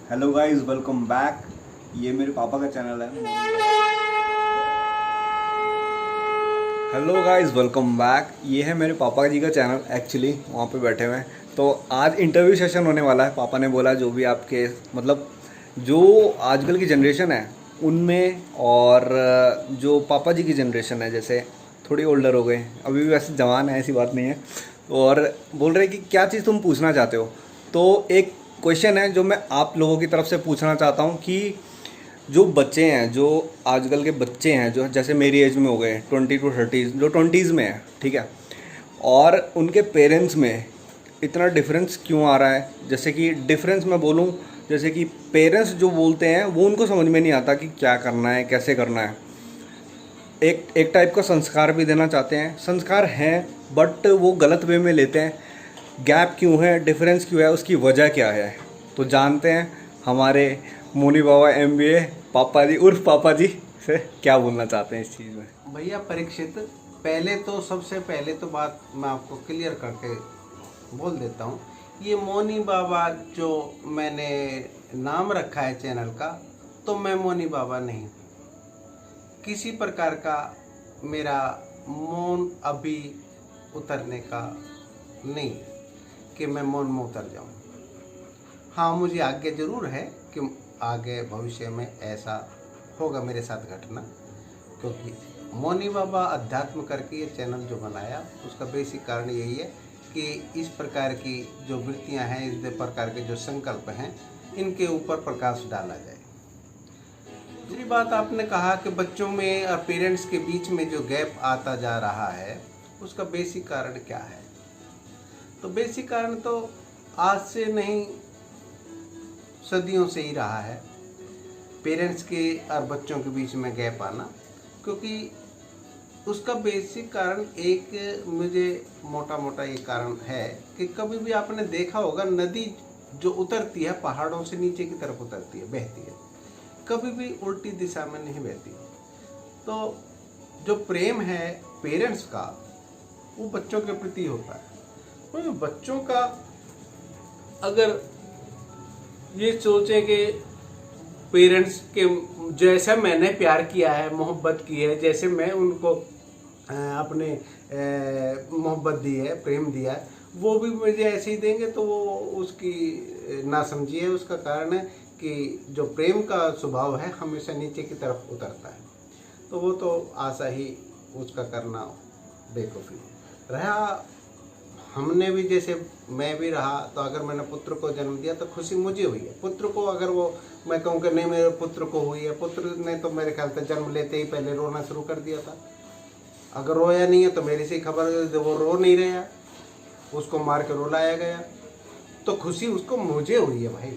Hello guys, welcome back. ये मेरे पापा का चैनल है। Hello guys, welcome back. ये है मेरे पापा जी का चैनल। एक्चुअली वहाँ पे बैठे हुए हैं, तो आज इंटरव्यू सेशन होने वाला है। पापा ने बोला जो भी आपके मतलब जो आजकल की जनरेशन है उनमें, और जो पापा जी की जनरेशन है, जैसे थोड़ी ओल्डर हो गए, अभी भी वैसे जवान है, ऐसी बात नहीं है। और बोल रहे हैं कि क्या चीज़ तुम पूछना चाहते हो। तो एक क्वेश्चन है जो मैं आप लोगों की तरफ से पूछना चाहता हूँ कि जो बच्चे हैं, जो आजकल के बच्चे हैं, जो जैसे मेरी एज में हो गए 20 to 30, जो 20s में है, ठीक है, और उनके पेरेंट्स में इतना डिफरेंस क्यों आ रहा है। जैसे कि डिफरेंस मैं बोलूँ, जैसे कि पेरेंट्स जो बोलते हैं वो उनको समझ में नहीं आता कि क्या करना है, कैसे करना है। एक एक टाइप का संस्कार भी देना चाहते हैं, संस्कार हैं, बट वो गलत वे में लेते हैं। गैप क्यों है, डिफरेंस क्यों है, उसकी वजह क्या है, तो जानते हैं हमारे मोनी बाबा MBA पापा जी उर्फ पापा जी से क्या बोलना चाहते हैं इस चीज़ में। भैया परीक्षित, पहले तो सबसे पहले तो बात मैं आपको क्लियर करके बोल देता हूँ। ये मोनी बाबा जो मैंने नाम रखा है चैनल का, तो मैं मोनी बाबा नहीं हूँ। किसी प्रकार का मेरा मौन अभी उतरने का नहीं है कि मैं मौन में उतर जाऊँ। हाँ, मुझे आज्ञा जरूर है कि आगे भविष्य में ऐसा होगा मेरे साथ घटना, क्योंकि मौनी बाबा अध्यात्म करके ये चैनल जो बनाया उसका बेसिक कारण यही है कि इस प्रकार की जो वृत्तियां हैं, इस प्रकार के जो संकल्प हैं, इनके ऊपर प्रकाश डाला जाए। दूसरी बात, आपने कहा कि बच्चों में और पेरेंट्स के बीच में जो गैप आता जा रहा है उसका बेसिक कारण क्या है। तो बेसिक कारण तो आज से नहीं, सदियों से ही रहा है, पेरेंट्स के और बच्चों के बीच में गैप आना। क्योंकि उसका बेसिक कारण एक मुझे मोटा मोटा ये कारण है कि कभी भी आपने देखा होगा, नदी जो उतरती है पहाड़ों से नीचे की तरफ उतरती है, बहती है, कभी भी उल्टी दिशा में नहीं बहती। तो जो प्रेम है पेरेंट्स का, वो बच्चों के प्रति होता है। तो बच्चों का अगर ये सोचें कि पेरेंट्स के जैसा मैंने प्यार किया है, मोहब्बत की है, जैसे मैं उनको अपने मोहब्बत दी है, प्रेम दिया है, वो भी मुझे ऐसे ही देंगे, तो वो उसकी नासमझी है। उसका कारण है कि जो प्रेम का स्वभाव है हमेशा नीचे की तरफ उतरता है, तो वो तो आशा ही उसका करना बेवकूफ़ी रहा। हमने भी, जैसे मैं भी रहा, तो अगर मैंने पुत्र को जन्म दिया तो खुशी मुझे हुई है। पुत्र को अगर वो मैं कहूँ कि नहीं मेरे पुत्र को हुई है, पुत्र ने तो मेरे ख्याल से जन्म लेते ही पहले रोना शुरू कर दिया था। अगर रोया नहीं है तो मेरे से खबर, जब वो रो नहीं रहा, उसको मार के रुलाया गया, तो खुशी उसको मुझे हुई है भाई।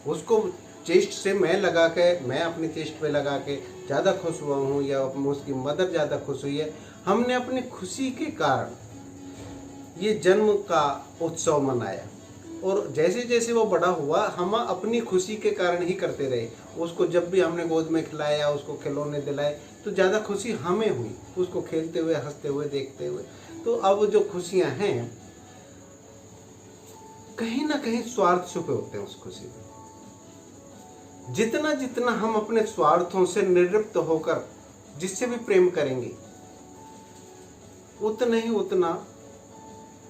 उसको चेस्ट से मैं लगा के, मैं अपनी चेस्ट पे लगा के ज़्यादा खुश हुआ हूँ, या उसकी मदर ज़्यादा खुश हुई है। हमने अपनी खुशी के कारण ये जन्म का उत्सव मनाया, और जैसे जैसे वो बड़ा हुआ हम अपनी खुशी के कारण ही करते रहे। उसको जब भी हमने गोद में खिलाया, उसको खिलौने दिलाए, तो ज़्यादा खुशी हमें हुई उसको खेलते हुए, हंसते हुए, देखते हुए। तो अब जो खुशियां हैं, कहीं ना कहीं स्वार्थ छुपे होते हैं उस खुशी में। जितना जितना हम अपने स्वार्थों से निवृत्त होकर जिससे भी प्रेम करेंगे, उतना ही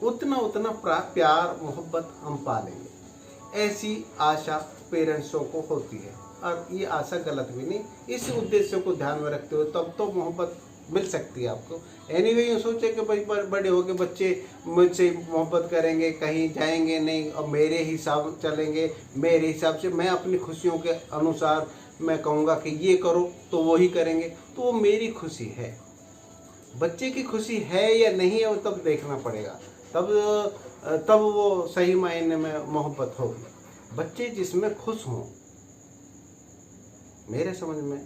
उतना प्यार मोहब्बत हम पालेंगे। ऐसी आशा पेरेंट्सों को होती है, और ये आशा गलत भी नहीं। इस उद्देश्य को ध्यान में रखते हुए तब तो मोहब्बत मिल सकती है आपको। एनीवे, ये सोचे कि भाई बड़े हो के बच्चे मुझसे मोहब्बत करेंगे, कहीं जाएंगे नहीं और मेरे हिसाब चलेंगे, मेरे हिसाब से, मैं अपनी खुशियों के अनुसार मैं कहूँगा कि ये करो तो वो ही करेंगे, तो वो मेरी खुशी है। बच्चे की खुशी है या नहीं है वो तब देखना पड़ेगा, तब वो सही मायने में मोहब्बत होगी। बच्चे जिसमें खुश हों, मेरे समझ में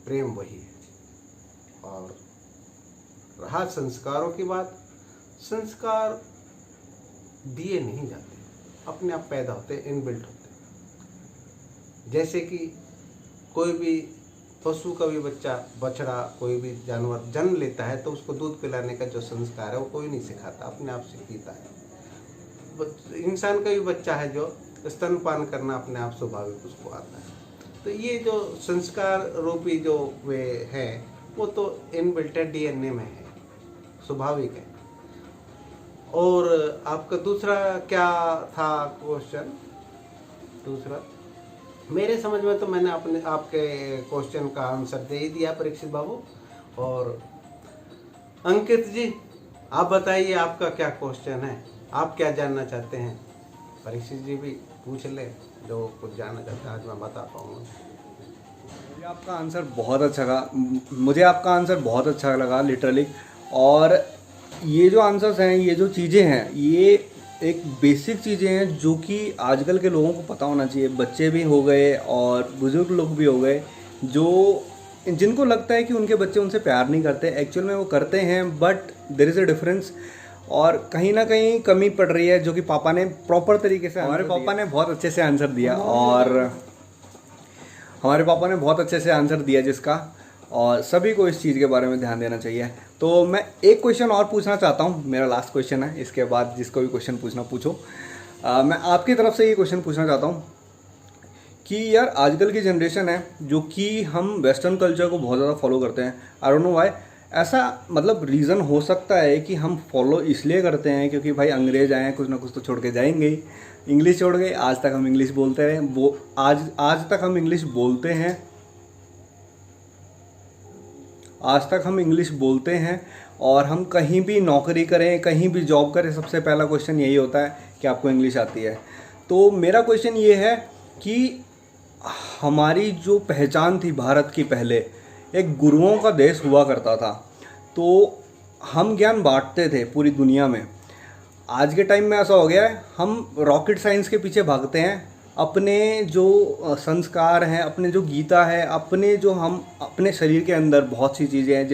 प्रेम वही है। और रहा संस्कारों की बात, संस्कार दिए नहीं जाते, अपने आप पैदा होते, इनबिल्ट होते। जैसे कि कोई भी पशु का भी बच्चा, बछड़ा, कोई भी जानवर जन्म लेता है तो उसको दूध पिलाने का जो संस्कार है वो कोई नहीं सिखाता, अपने आप से पीता है। इंसान का भी बच्चा है जो स्तनपान करना अपने आप स्वाभाविक उसको आता है। तो ये जो संस्कार रूपी जो वे है वो तो इनबिल्ट डीएनए में है, स्वाभाविक है। और आपका दूसरा क्या था क्वेश्चन? दूसरा मेरे समझ में तो मैंने अपने आपके क्वेश्चन का आंसर दे ही दिया परीक्षित बाबू। और अंकित जी आप बताइए आपका क्या क्वेश्चन है, आप क्या जानना चाहते हैं? परीक्षित जी भी पूछ ले जो कुछ जानना चाहते हैं, आज मैं बता पाऊँगा। मुझे आपका आंसर बहुत अच्छा लगा, मुझे आपका आंसर बहुत अच्छा लगा लिटरली। और ये जो आंसर्स हैं, ये जो चीज़ें हैं, ये एक बेसिक चीज़ें हैं जो कि आजकल के लोगों को पता होना चाहिए। बच्चे भी हो गए और बुजुर्ग लोग भी हो गए जो जिनको लगता है कि उनके बच्चे उनसे प्यार नहीं करते, एक्चुअल में वो करते हैं, but there is a difference. और कहीं ना कहीं कमी पड़ रही है जो कि पापा ने प्रॉपर तरीके से, हमारे पापा ने बहुत अच्छे से आंसर दिया, और हमारे पापा ने बहुत अच्छे से आंसर दिया जिसका, और सभी को इस चीज़ के बारे में ध्यान देना चाहिए। तो मैं एक क्वेश्चन और पूछना चाहता हूँ, मेरा लास्ट क्वेश्चन है, इसके बाद जिसको भी क्वेश्चन पूछना पूछो। मैं आपकी तरफ से ये क्वेश्चन पूछना चाहता हूँ कि यार आजकल की जनरेशन है जो कि हम वेस्टर्न कल्चर को बहुत ज़्यादा फॉलो करते हैं। आई डोंट नो व्हाई, ऐसा मतलब रीज़न हो सकता है कि हम फॉलो इसलिए करते हैं क्योंकि भाई अंग्रेज आए हैं, कुछ ना कुछ तो छोड़ के जाएंगे ही। इंग्लिश छोड़ गए, आज तक हम इंग्लिश बोलते रहे, वो आज तक हम इंग्लिश बोलते हैं, आज तक हम इंग्लिश बोलते हैं। और हम कहीं भी नौकरी करें, कहीं भी जॉब करें, सबसे पहला क्वेश्चन यही होता है कि आपको इंग्लिश आती है। तो मेरा क्वेश्चन ये है कि हमारी जो पहचान थी भारत की, पहले एक गुरुओं का देश हुआ करता था, तो हम ज्ञान बांटते थे पूरी दुनिया में। आज के टाइम में ऐसा हो गया है, हम रॉकेट साइंस के पीछे भागते हैं, अपने जो संस्कार हैं, अपने जो गीता है, अपने जो हम अपने शरीर के अंदर बहुत सी चीज़ें हैं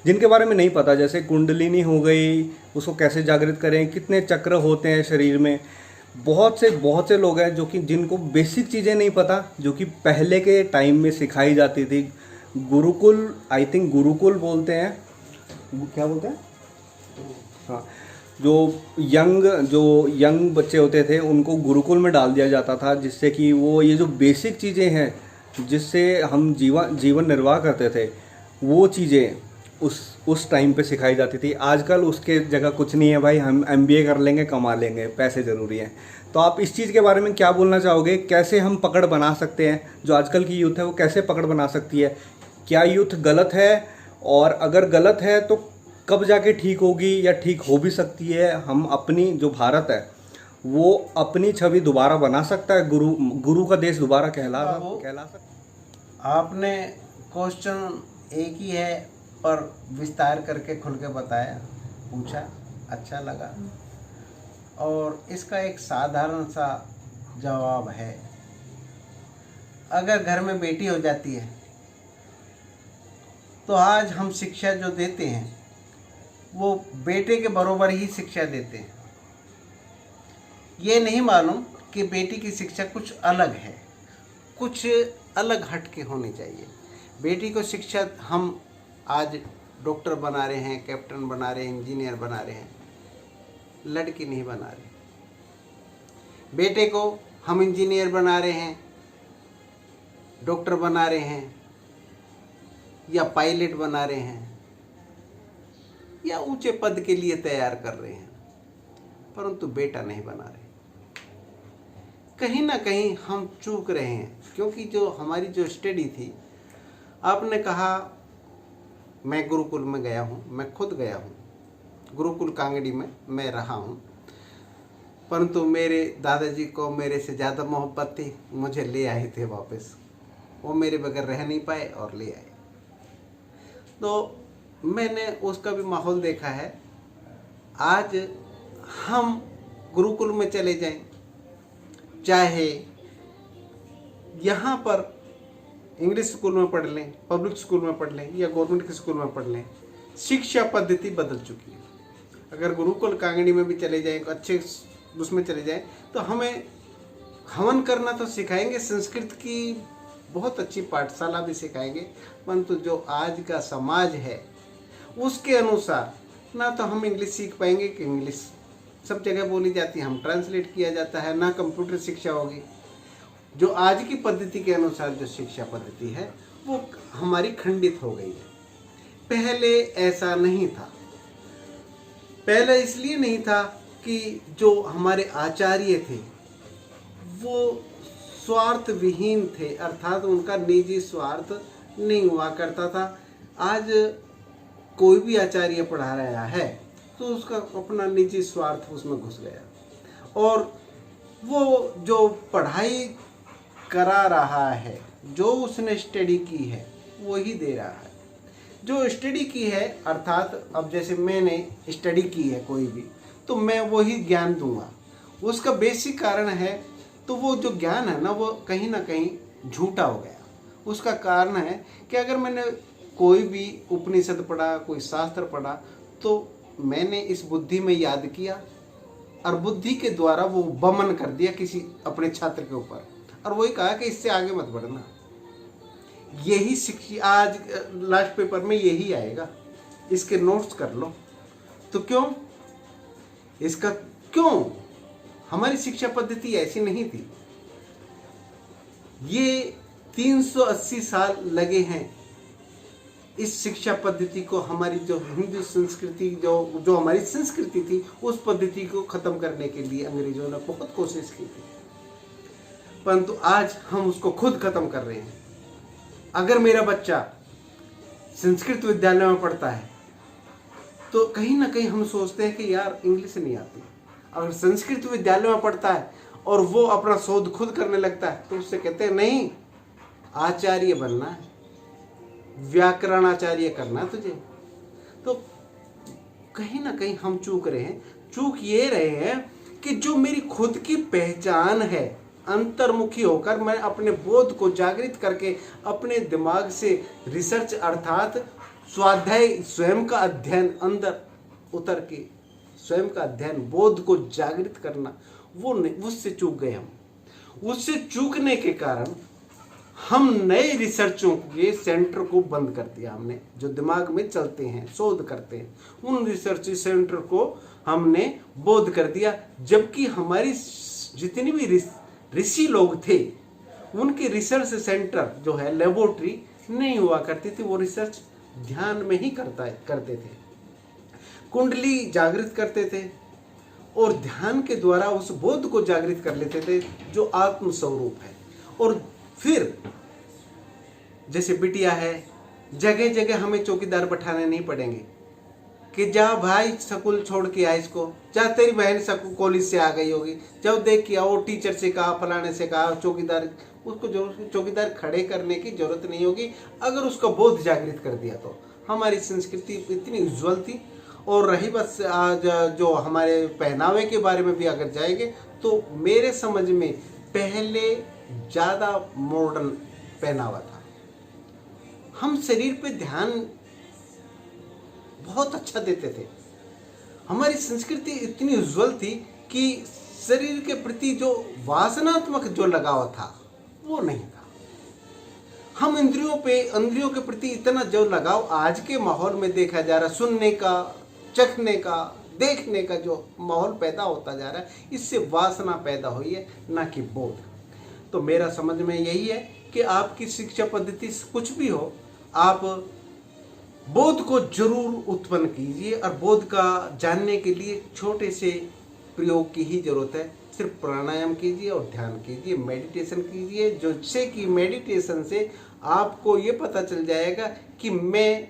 जिनके बारे में नहीं पता, जैसे कुंडलिनी हो गई, उसको कैसे जागृत करें, कितने चक्र होते हैं शरीर में। बहुत से लोग हैं जो कि जिनको बेसिक चीज़ें नहीं पता, जो कि पहले के टाइम में सिखाई जाती थी। गुरुकुल, आई थिंक गुरुकुल बोलते हैं, क्या बोलते हैं, हाँ, जो यंग बच्चे होते थे उनको गुरुकुल में डाल दिया जाता था, जिससे कि वो ये जो बेसिक चीज़ें हैं जिससे हम जीवन निर्वाह करते थे, वो चीज़ें उस टाइम पे सिखाई जाती थी। आजकल उसके जगह कुछ नहीं है भाई, हम MBA कर लेंगे, कमा लेंगे, पैसे ज़रूरी हैं। तो आप इस चीज़ के बारे में क्या बोलना चाहोगे? कैसे हम पकड़ बना सकते हैं, जो आजकल की यूथ है वो कैसे पकड़ बना सकती है? क्या यूथ गलत है, और अगर गलत है तो कब जाके ठीक होगी, या ठीक हो भी सकती है? हम अपनी जो भारत है वो अपनी छवि दोबारा बना सकता है, गुरु का देश दोबारा कहला सकता? आपने क्वेश्चन एक ही है पर विस्तार करके खुल के बताया, पूछा, अच्छा लगा। और इसका एक साधारण सा जवाब है, अगर घर में बेटी हो जाती है तो आज हम शिक्षा जो देते हैं वो बेटे के बराबर ही शिक्षा देते हैं। ये नहीं मालूम कि बेटी की शिक्षा कुछ अलग है, कुछ अलग हट के होनी चाहिए। बेटी को शिक्षा हम आज डॉक्टर बना रहे हैं, कैप्टन बना रहे हैं, इंजीनियर बना रहे हैं, लड़की नहीं बना रहे। बेटे को हम इंजीनियर बना रहे हैं, डॉक्टर बना रहे हैं, या पायलट बना रहे हैं, या ऊंचे पद के लिए तैयार कर रहे हैं, परंतु बेटा नहीं बना रहे। कहीं ना कहीं हम चूक रहे हैं, क्योंकि जो हमारी जो स्टडी थी, आपने कहा मैं गुरुकुल में गया हूँ, मैं खुद गया हूँ गुरुकुल कांगड़ी में, मैं रहा हूँ, परंतु मेरे दादाजी को मेरे से ज़्यादा मोहब्बत थी, मुझे ले आए थे वापस। वो मेरे बगैर रह नहीं पाए और ले आए। तो मैंने उसका भी माहौल देखा है। आज हम गुरुकुल में चले जाएं, चाहे यहाँ पर इंग्लिश स्कूल में पढ़ लें, पब्लिक स्कूल में पढ़ लें, या गवर्नमेंट के स्कूल में पढ़ लें, शिक्षा पद्धति बदल चुकी है। अगर गुरुकुल कांगड़ी में भी चले जाएं, अच्छे उसमें चले जाएं, तो हमें हवन करना तो सिखाएंगे, संस्कृत की बहुत अच्छी पाठशाला भी सिखाएंगे, परंतु जो आज का समाज है उसके अनुसार ना तो हम इंग्लिश सीख पाएंगे कि इंग्लिश सब जगह बोली जाती है, हम ट्रांसलेट किया जाता है, ना कंप्यूटर शिक्षा होगी। जो आज की पद्धति के अनुसार जो शिक्षा पद्धति है वो हमारी खंडित हो गई है। पहले ऐसा नहीं था। पहले इसलिए नहीं था कि जो हमारे आचार्य थे वो स्वार्थ विहीन थे, अर्थात उनका निजी स्वार्थ नहीं हुआ करता था। आज कोई भी आचार्य पढ़ा रहा है तो उसका अपना निजी स्वार्थ उसमें घुस गया, और वो जो पढ़ाई करा रहा है, जो उसने स्टडी की है वही दे रहा है। जो स्टडी की है, अर्थात अब जैसे मैंने स्टडी की है कोई भी, तो मैं वही ज्ञान दूंगा। उसका बेसिक कारण है, तो वो जो ज्ञान है ना वो कहीं ना कहीं झूठा हो गया। उसका कारण है कि अगर मैंने कोई भी उपनिषद पढ़ा, कोई शास्त्र पढ़ा, तो मैंने इस बुद्धि में याद किया और बुद्धि के द्वारा वो बमन कर दिया किसी अपने छात्र के ऊपर, और वही कहा कि इससे आगे मत बढ़ना। यही शिक्षा आज लास्ट पेपर में यही आएगा, इसके नोट्स कर लो। तो क्यों इसका क्यों हमारी शिक्षा पद्धति ऐसी नहीं थी। ये 380 साल लगे हैं इस शिक्षा पद्धति को, हमारी जो हिंदू संस्कृति जो हमारी संस्कृति थी उस पद्धति को खत्म करने के लिए अंग्रेजों ने बहुत कोशिश की थी, परंतु आज हम उसको खुद खत्म कर रहे हैं। अगर मेरा बच्चा संस्कृत विद्यालय में पढ़ता है तो कहीं ना कहीं हम सोचते हैं कि यार इंग्लिश नहीं आती। अगर संस्कृत विद्यालय में पढ़ता है और वो अपना शोध खुद करने लगता है तो उससे कहते हैं नहीं, आचार्य बनना है, व्याकरण आचार्य करना है तुझे। तो कहीं ना कहीं हम चूक रहे हैं। चूक ये रहे हैं कि जो मेरी खुद की पहचान है, अंतर्मुखी होकर मैं अपने बोध को जागृत करके अपने दिमाग से रिसर्च अर्थात स्वाध्याय, स्वयं का अध्ययन, अंदर उतर के स्वयं का अध्ययन, बोध को जागृत करना, वो नहीं, उससे चूक गए हम। उससे चूकने के कारण हम नए रिसर्चों के सेंटर को बंद कर दिया हमने, जो दिमाग में चलते हैं, शोध करते हैं, उन रिसर्च सेंटर को हमने बोध कर दिया। जबकि हमारी जितनी भी ऋषि लोग थे उनके रिसर्च सेंटर जो है लेबोरेटरी नहीं हुआ करती थी, वो रिसर्च ध्यान में ही करते थे, कुंडली जागृत करते थे और ध्यान के द्वारा उस बोध को जागृत कर लेते थे जो आत्म स्वरूप है। और फिर जैसे बिटिया है, जगह जगह हमें चौकीदार बैठाने नहीं पड़ेंगे कि जा भाई स्कूल छोड़ के आ, इसको जा, तेरी बहन स्कूल कॉलेज से आ गई होगी, जब देख के आओ, टीचर से कहा, फलाने से कहा, चौकीदार, उसको चौकीदार खड़े करने की जरूरत नहीं होगी अगर उसका बोध जागृत कर दिया तो। हमारी संस्कृति इतनी उज्ज्वल थी। और रही बस आज जो हमारे पहनावे के बारे में भी अगर जाएंगे तो मेरे समझ में पहले ज़्यादा मॉडर्न पहनावा था। हम शरीर पे ध्यान बहुत अच्छा देते थे। हमारी संस्कृति इतनी उज्ज्वल थी कि शरीर के प्रति जो वासनात्मक जो लगाव था वो नहीं था। हम इंद्रियों के प्रति इतना जो लगाव आज के माहौल में देखा जा रहा, सुनने का, चखने का, देखने का जो माहौल पैदा होता जा रहा है, इससे वासना पैदा हुई है, ना कि बोध। तो मेरा समझ में यही है कि आपकी शिक्षा पद्धति कुछ भी हो, आप बोध को जरूर उत्पन्न कीजिए। और बोध का जानने के लिए छोटे से प्रयोग की ही जरूरत है। सिर्फ प्राणायाम कीजिए और ध्यान कीजिए, मेडिटेशन कीजिए, जिससे कि मेडिटेशन से आपको ये पता चल जाएगा कि मैं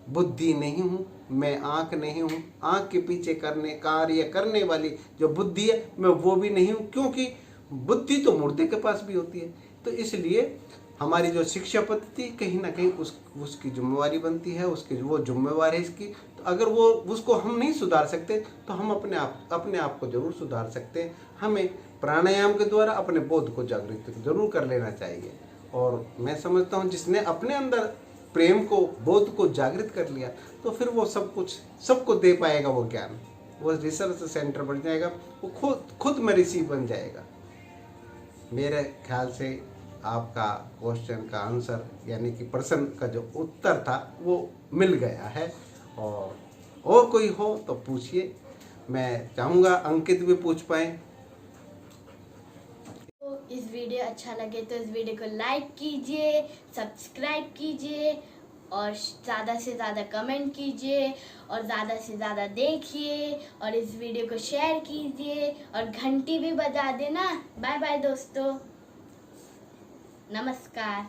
बुद्धि नहीं हूँ, मैं आँख नहीं हूँ, आँख के पीछे कार्य करने वाली जो बुद्धि है मैं वो भी नहीं हूँ, क्योंकि बुद्धि तो मुर्दे के पास भी होती है। तो इसलिए हमारी जो शिक्षा पद्धति कहीं ना कहीं उसकी जिम्मेवारी बनती है, उसकी वो जिम्मेवारी है इसकी। तो अगर वो उसको हम नहीं सुधार सकते तो हम अपने आप को जरूर सुधार सकते हैं। हमें प्राणायाम के द्वारा अपने बोध को जागृत जरूर कर लेना चाहिए। और मैं समझता हूँ जिसने अपने अंदर प्रेम को, बोध को जागृत कर लिया तो फिर वो सब कुछ सबको दे पाएगा। वो ज्ञान, वो रिसर्च सेंटर बन जाएगा, वो खुद में ऋषि बन जाएगा। मेरे ख्याल से आपका क्वेश्चन का आंसर यानी कि प्रश्न का जो उत्तर था वो मिल गया है। और कोई हो तो पूछिए। मैं चाहूँगा अंकित भी पूछ पाए। तो इस वीडियो अच्छा लगे तो इस वीडियो को लाइक कीजिए, सब्सक्राइब कीजिए और ज़्यादा से ज़्यादा कमेंट कीजिए और ज़्यादा से ज़्यादा देखिए और इस वीडियो को शेयर कीजिए और घंटी भी बजा देना। बाय बाय दोस्तों, नमस्कार।